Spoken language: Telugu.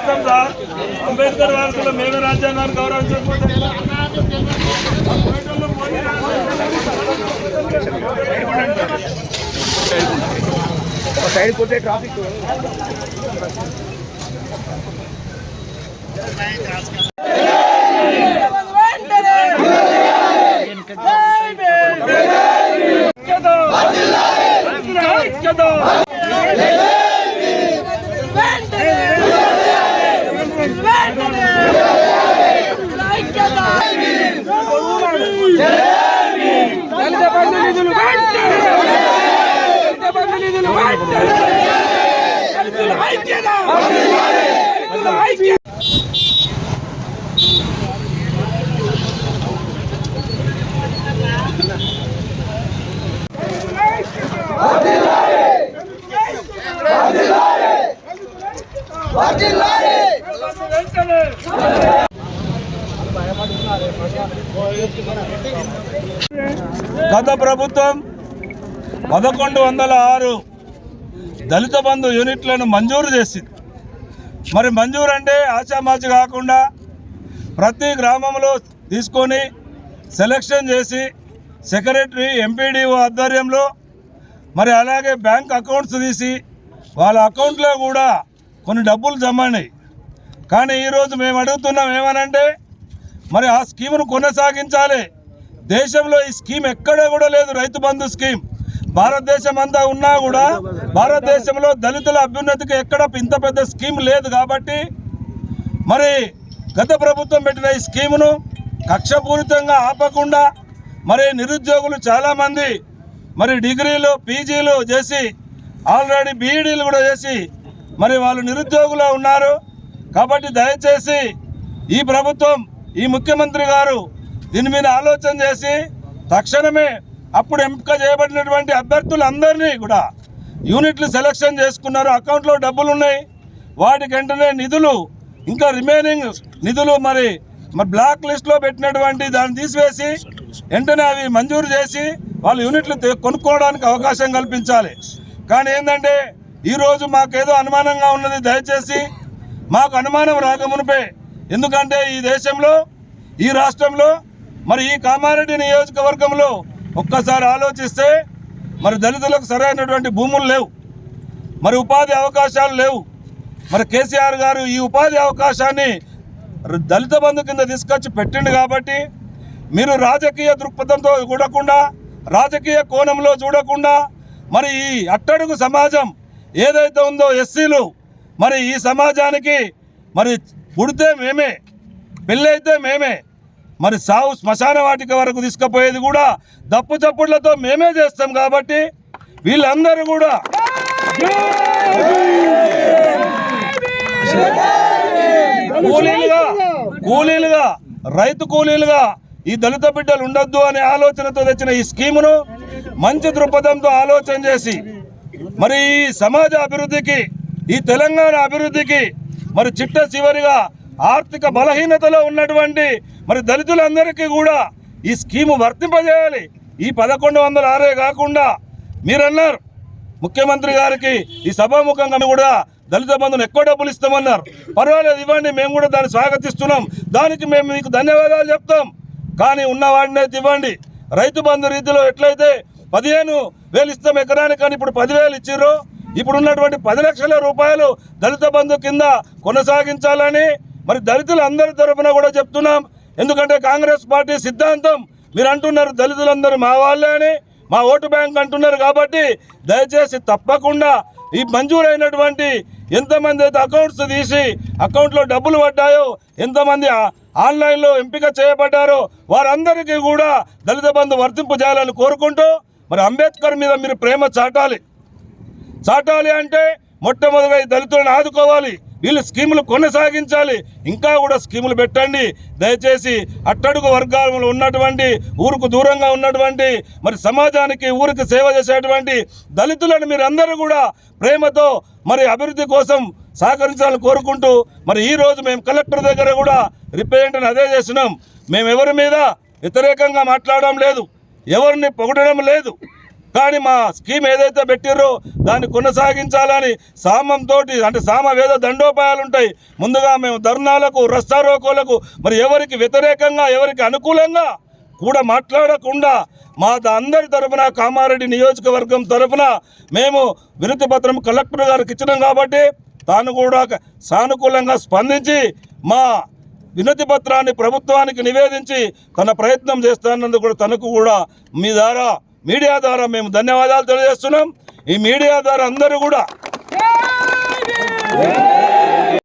గౌరవిస్తాం సార్. అంబేద్కర్ వారసులు మేమే రాజ్యాంగాన్ని గౌరవించకపోతే సైడ్ కొట్టే ట్రాఫిక్ గత ప్రభుత్వం 1106 దళిత బంధు యూనిట్లను మంజూరు చేసింది. మరి మంజూరు అంటే ఆచామాచి కాకుండా ప్రతి గ్రామంలో తీసుకొని సెలక్షన్ చేసి సెక్రటరీ ఎంపీడీఓ ఆధ్వర్యంలో మరి అలాగే బ్యాంక్ అకౌంట్స్ తీసి వాళ్ళ అకౌంట్లో కూడా కొన్ని డబ్బులు జమ అయినాయి. కానీ ఈరోజు మేము అడుగుతున్నాం ఏమనంటే మరి ఆ స్కీమును కొనసాగించాలి. దేశంలో ఈ స్కీమ్ ఎక్కడా కూడా లేదు. రైతు బంధు స్కీమ్ భారతదేశం అంతా ఉన్నా కూడా భారతదేశంలో దళితుల అభ్యున్నతికి ఎక్కడ ఇంత పెద్ద స్కీమ్ లేదు. కాబట్టి మరి గత ప్రభుత్వం పెట్టిన ఈ స్కీమును కక్షపూరితంగా ఆపకుండా మరి నిరుద్యోగులు చాలామంది మరి డిగ్రీలు పీజీలు చేసి ఆల్రెడీ బీఈడీలు కూడా చేసి మరి వాళ్ళు నిరుద్యోగులు ఉన్నారు. కాబట్టి దయచేసి ఈ ప్రభుత్వం ఈ ముఖ్యమంత్రి గారు దీని మీద ఆలోచన చేసి తక్షణమే అప్పుడు ఎంపిక చేయబడినటువంటి అభ్యర్థులందరినీ కూడా యూనిట్లు సెలక్షన్ చేసుకున్నారు. అకౌంట్లో డబ్బులు ఉన్నాయి. వాటికి వెంటనే నిధులు ఇంకా రిమైనింగ్ నిధులు మరి బ్లాక్ లిస్ట్లో పెట్టినటువంటి దాన్ని తీసివేసి వెంటనే అవి మంజూరు చేసి వాళ్ళు యూనిట్లు కొనుక్కోవడానికి అవకాశం కల్పించాలి. కానీ ఏంటంటే ఈరోజు మాకేదో అనుమానంగా ఉన్నది. దయచేసి మాకు అనుమానం రాకమునిపే, ఎందుకంటే ఈ దేశంలో ఈ రాష్ట్రంలో మరి ఈ కామారెడ్డి నియోజకవర్గంలో ఒక్కసారి ఆలోచిస్తే మరి దళితులకు సరైనటువంటి భూములు లేవు, మరి ఉపాధి అవకాశాలు లేవు. మరి కేసీఆర్ గారు ఈ ఉపాధి అవకాశాన్ని దళిత బంధు కింద తీసుకొచ్చి పెట్టిండు. కాబట్టి మీరు రాజకీయ దృక్పథంతో చూడకుండా రాజకీయ కోణంలో చూడకుండా మరి ఈ అట్టడుగు సమాజం ఏదైతే ఉందో ఎస్సీలు మరి ఈ సమాజానికి మరి పుడితే మేమే పెళ్ళైతే మేమే మరి సావు శ్మశాన వాటిక వరకు తీసుకుపోయేది కూడా దప్పు చప్పుళ్లతో మేమే చేస్తాం. కాబట్టి వీళ్ళందరూ కూడా కూలీలుగా రైతు కూలీలుగా ఈ దళిత బిడ్డలు ఉండొద్దు అనే ఆలోచనతో తెచ్చిన ఈ స్కీమును మంచి దృక్పథంతో ఆలోచన చేసి మరి ఈ సమాజ అభివృద్ధికి ఈ తెలంగాణ అభివృద్ధికి మరి చిట్ట చివరిగా ఆర్థిక బలహీనతలో ఉన్నటువంటి మరి దళితులందరికీ కూడా ఈ స్కీము వర్తింపజేయాలి. ఈ 1106 కాకుండా మీరన్నారు ముఖ్యమంత్రి గారికి ఈ సభాముఖంగా కూడా దళిత బంధువులు ఎక్కువ డబ్బులు ఇస్తామన్నారు. పర్వాలేదు, ఇవ్వండి, మేము కూడా దాన్ని స్వాగతిస్తున్నాం. దానికి మేము మీకు ధన్యవాదాలు చెప్తాం. కానీ ఉన్నవాడిని అయితే ఇవ్వండి. రైతు బంధు రీతిలో ఎట్లయితే 15,000 ఇస్తాం ఎకరానికి, కానీ ఇప్పుడు 10,000 ఇచ్చిర్రు. ఇప్పుడు ఉన్నటువంటి 10 లక్షల రూపాయలు దళిత బంధు కింద కొనసాగించాలని మరి దళితులందరి తరఫున కూడా చెప్తున్నాం. ఎందుకంటే కాంగ్రెస్ పార్టీ సిద్ధాంతం మీరు అంటున్నారు దళితులందరూ మా వాళ్ళే అని, మా ఓటు బ్యాంక్ అంటున్నారు. కాబట్టి దయచేసి తప్పకుండా ఈ మంజూరైనటువంటి ఎంతమంది అయితే అకౌంట్స్ తీసి అకౌంట్లో డబ్బులు పడ్డాయో, ఎంతమంది ఆన్లైన్లో ఎంపిక చేయబడ్డారో వారందరికీ కూడా దళిత బంధు వర్తింపు చేయాలని కోరుకుంటూ మరి అంబేద్కర్ మీద మీరు ప్రేమ చాటాలి అంటే మొట్టమొదటిగా ఈ దళితులను ఆదుకోవాలి. వీళ్ళు స్కీములు కొనసాగించాలి. ఇంకా కూడా స్కీములు పెట్టండి. దయచేసి అట్టడుగు వర్గాలలో ఉన్నటువంటి ఊరుకు దూరంగా ఉన్నటువంటి మరి సమాజానికి ఊరికి సేవ చేసేటువంటి దళితులను మీరు అందరూ కూడా ప్రేమతో మరి అభివృద్ధి కోసం సహకరించాలని కోరుకుంటూ మరి ఈరోజు మేము కలెక్టర్ దగ్గర కూడా రిప్రజెంటేషన్ అదే చేస్తున్నాం. మేము ఎవరి మీద వ్యతిరేకంగా మాట్లాడడం లేదు, ఎవరిని పొగడడం లేదు. కానీ మా స్కీమ్ ఏదైతే పెట్టిర్రో దాన్ని కొనసాగించాలని సామంతో అంటే సామవేద దండోపాయాలు ఉంటాయి. ముందుగా మేము ధర్నాలకు రస్తారోకోలకు మరి ఎవరికి వ్యతిరేకంగా ఎవరికి అనుకూలంగా కూడా మాట్లాడకుండా మా అందరి తరఫున కామారెడ్డి నియోజకవర్గం తరఫున మేము వినతి పత్రం కలెక్టర్ గారికి ఇచ్చినాం కాబట్టి తాను కూడా సానుకూలంగా స్పందించి మా వినతి పత్రాన్ని ప్రభుత్వానికి నివేదించి తన ప్రయత్నం చేస్తున్నందుకు కూడా తనకు కూడా మీ ద్వారా మీడియా ద్వారా మేము ధన్యవాదాలు తెలియజేస్తున్నాం. ఈ మీడియా ద్వారా అందరూ కూడా